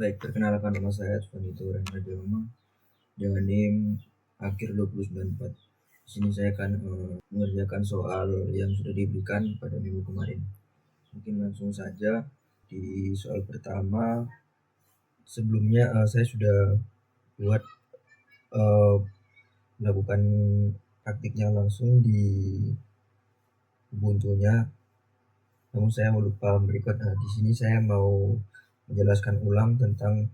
Baik, perkenalkan nama saya Advanito Rahmadilma dengan NIM akhir 2094. Di sini saya akan mengerjakan soal yang sudah diberikan pada minggu kemarin. Mungkin langsung saja di soal pertama. Sebelumnya saya sudah buat melakukan praktiknya langsung di Ubuntu-nya. Namun saya lupa berikut. Di sini saya mau menjelaskan ulang tentang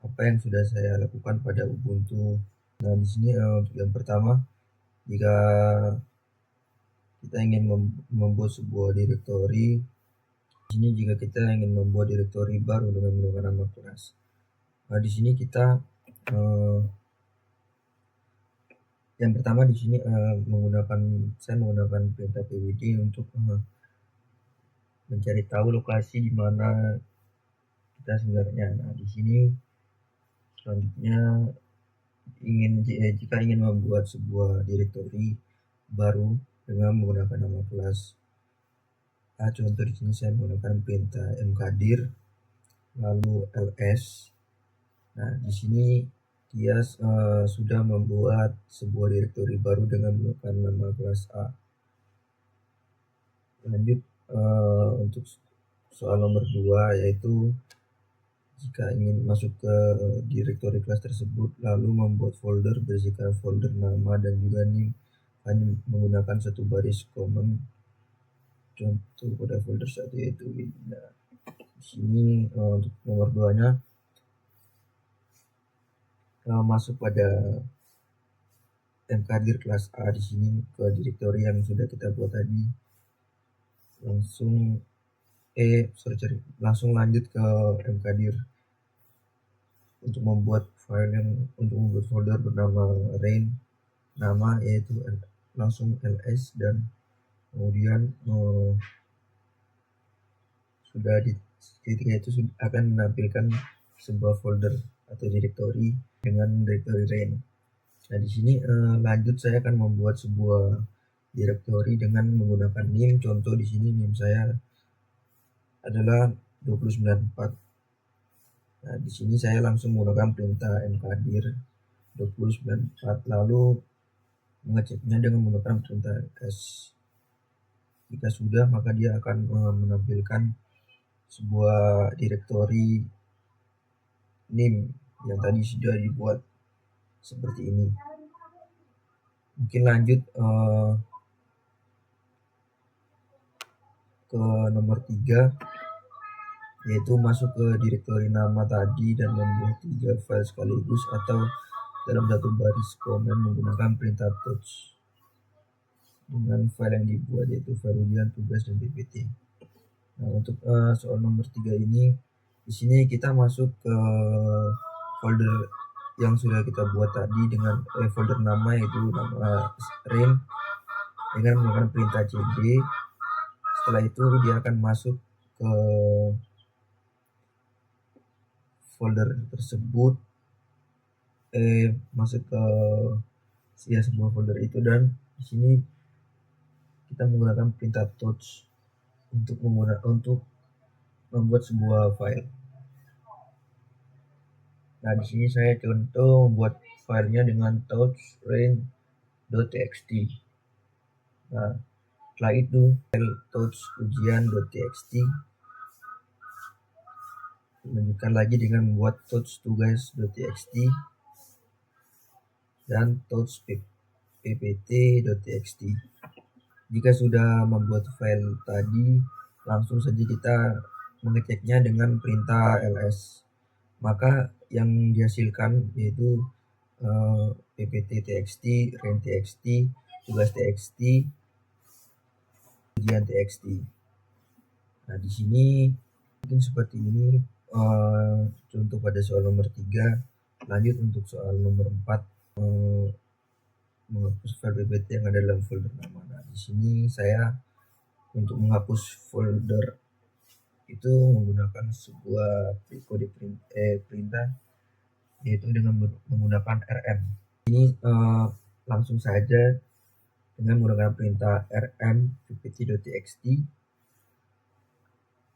apa yang sudah saya lakukan pada Ubuntu. Nah, di sini untuk yang pertama, jika kita ingin membuat sebuah direktori, di sini jika kita ingin membuat direktori baru dengan menggunakan nama kelas. Nah, di sini kita yang pertama di sini saya menggunakan perintah pwd untuk mencari tahu lokasi di mana kita sebenarnya. Nah, di sini selanjutnya jika ingin membuat sebuah direktori baru dengan menggunakan nama kelas. Contoh di sini saya menggunakan perintah mkdir lalu ls. Nah, di sini dia sudah membuat sebuah direktori baru dengan menggunakan nama kelas A. Lanjut untuk soal nomor 2, yaitu jika ingin masuk ke direktori kelas tersebut lalu membuat folder berisikan folder nama dan juga NIM hanya menggunakan satu baris komen. Contoh pada folder satu yaitu Winda. Di sini untuk nomor 2-nya masuk pada mkdir kelas A. Di sini ke direktori yang sudah kita buat tadi. Langsung lanjut ke mkdir untuk membuat folder bernama rain, nama yaitu langsung ls, dan kemudian sudah di titik itu akan menampilkan sebuah folder atau direktori dengan direktori rain. Nah, di sini lanjut saya akan membuat sebuah direktori dengan menggunakan NIM. Contoh di sini NIM saya adalah 2094. Nah, di sini saya langsung menggunakan perintah mkdir 2094 lalu mengeceknya dengan menggunakan perintah s. Jika sudah, maka dia akan menampilkan sebuah direktori NIM yang tadi sudah dibuat seperti ini. Mungkin lanjut ke nomor 3, yaitu masuk ke direktori nama tadi dan membuat 3 file sekaligus atau dalam satu baris komen menggunakan perintah touch dengan file yang dibuat, yaitu file ujian, tugas, dan ppt. Nah, untuk soal nomor 3 ini, di sini kita masuk ke folder yang sudah kita buat tadi dengan folder nama yaitu nama rain dengan menggunakan perintah cd. Setelah itu dia akan masuk ke folder tersebut, masuk ke sebuah folder itu, dan di sini kita menggunakan perintah touch untuk membuat sebuah file. Nah, di sini saya contoh membuat filenya dengan touch rain.txt. Nah, setelah itu file touch ujian.txt, lanjutkan lagi dengan membuat touch tugas.txt dan touch ppt.txt. Jika sudah membuat file tadi, langsung saja kita mengeceknya dengan perintah ls. Maka yang dihasilkan yaitu ppt.txt, rain.txt, tugas.txt, ujian.txt. Nah, di sini mungkin seperti ini contoh pada soal nomor 3. Lanjut untuk soal nomor 4, menghapus file ppt yang ada dalam folder nama. Nah, di sini saya untuk menghapus folder itu menggunakan sebuah kode perintah yaitu dengan menggunakan rm. Ini langsung saja dengan menggunakan perintah rm ppt.txt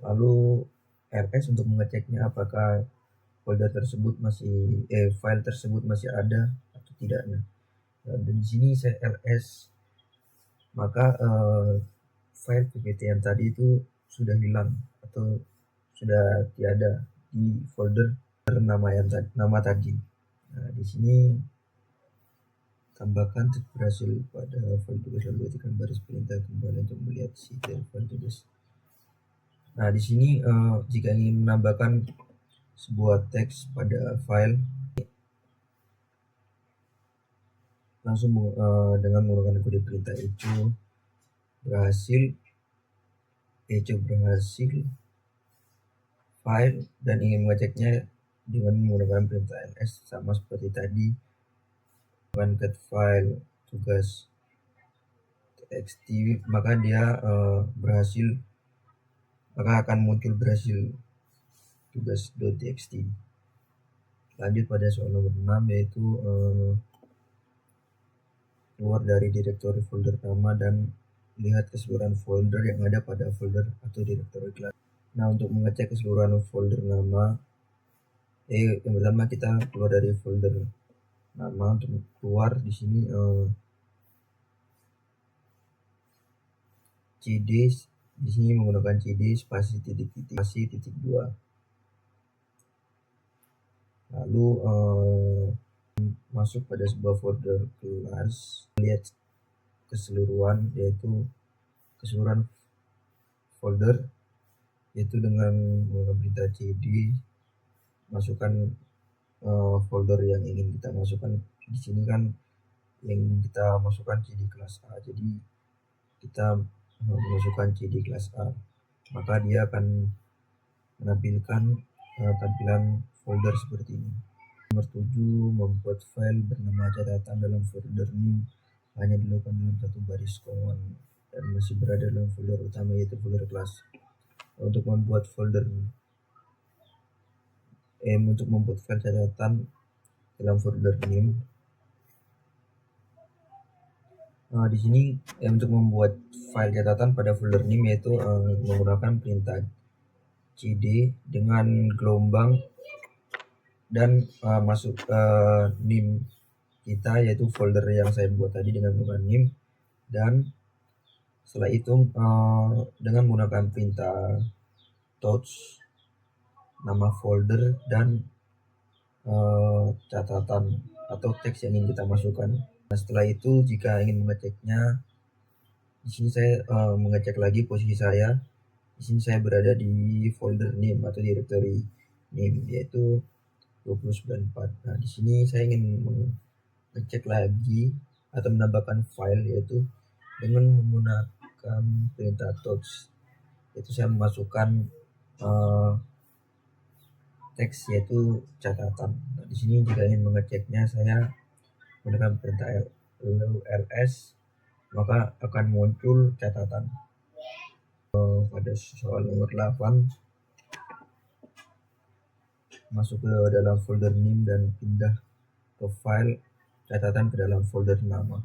lalu rs untuk mengeceknya apakah file tersebut masih ada atau tidaknya. Dan di sini saya ls, maka file ppt yang tadi itu sudah hilang atau sudah tiada di folder nama tadi. Nah, di sini tambahkan berhasil pada file tugas, lalu ketikkan baris perintah kembali untuk melihat si file tugas. Nah, di sini jika ingin menambahkan sebuah teks pada file, langsung dengan menggunakan kode perintah echo berhasil file, dan ingin mengeceknya dengan menggunakan perintah ls sama seperti tadi, dengan get file tugas txt, maka dia maka akan muncul berhasil tugas.txt. Lanjut pada soal nomor 6, yaitu keluar dari direktori folder nama dan lihat keseluruhan folder yang ada pada folder atau direktori kelas. Nah, untuk mengecek keseluruhan folder nama, yang pertama kita keluar dari folder nama. Untuk keluar di sini cd, di sini menggunakan cd spasi titik 2. Lalu masuk pada sebuah folder kelas, lihat keseluruhan, yaitu keseluruhan folder, yaitu dengan menggunakan perintah cd, masukkan folder yang ingin kita masukkan. Di sini kan yang ingin kita masukkan cd kelas A, jadi kita memasukkan cd kelas A, maka dia akan menampilkan tampilan folder seperti ini. Nomor 7, membuat file bernama catatan dalam folder name hanya dilakukan dalam satu baris koma dan masih berada dalam folder utama, yaitu folder kelas. Untuk membuat file catatan dalam folder name, di sini untuk membuat file catatan pada folder name, yaitu menggunakan perintah cd dengan gelombang dan masuk ke name kita, yaitu folder yang saya buat tadi dengan menggunakan name, dan setelah itu dengan menggunakan perintah touch nama folder dan catatan atau teks yang ingin kita masukkan. Nah, setelah itu jika ingin mengeceknya, di sini saya mengecek lagi posisi saya. Di sini saya berada di folder name atau directory name, yaitu 294. Nah, di sini saya ingin mengecek lagi atau menambahkan file, yaitu dengan menggunakan perintah touch, yaitu saya memasukkan teks, yaitu catatan. Nah, di sini jika ingin mengeceknya, saya menggunakan perintah ls, maka akan muncul catatan. Pada soal nomor 8, masuk ke dalam folder name dan pindah ke file catatan ke dalam folder nama.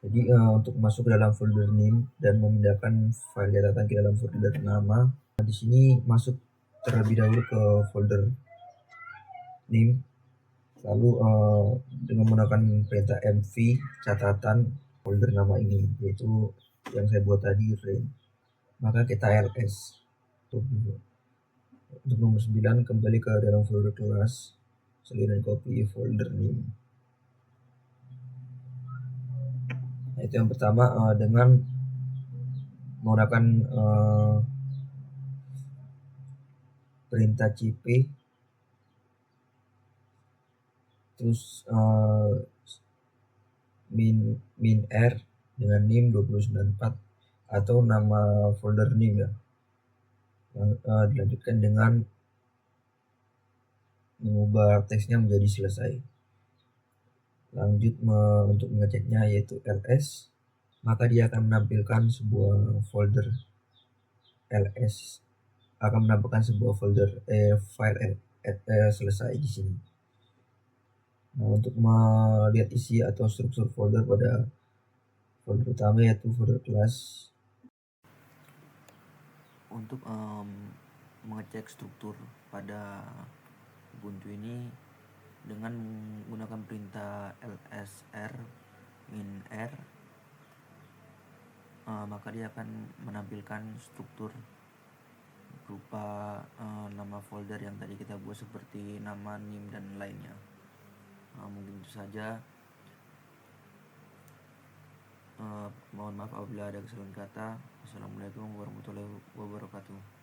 Jadi untuk masuk ke dalam folder name dan memindahkan file catatan ke dalam folder nama, di sini masuk terlebih dahulu ke folder name, lalu dengan menggunakan perintah mv catatan folder nama ini, yaitu yang saya buat tadi rain, maka kita ls. Untuk nomor 9, kembali ke dalam folder kelas, select copy folder name. Nah, itu yang pertama, dengan menggunakan perintah cp, terus min r dengan name 294 atau nama folder name ya. Dilanjutkan dengan mengubah teksnya menjadi selesai. Lanjut untuk mengeceknya, yaitu ls, maka dia akan menampilkan sebuah folder file selesai di sini. Nah, untuk melihat isi atau struktur folder pada folder utama, yaitu folder kelas, untuk mengecek struktur pada Ubuntu ini dengan menggunakan perintah lsr -r, maka dia akan menampilkan struktur berupa nama folder yang tadi kita buat seperti nama, nim, dan lainnya. Mungkin itu saja. Mohon maaf apabila ada kesalahan kata. Assalamualaikum warahmatullahi wabarakatuh.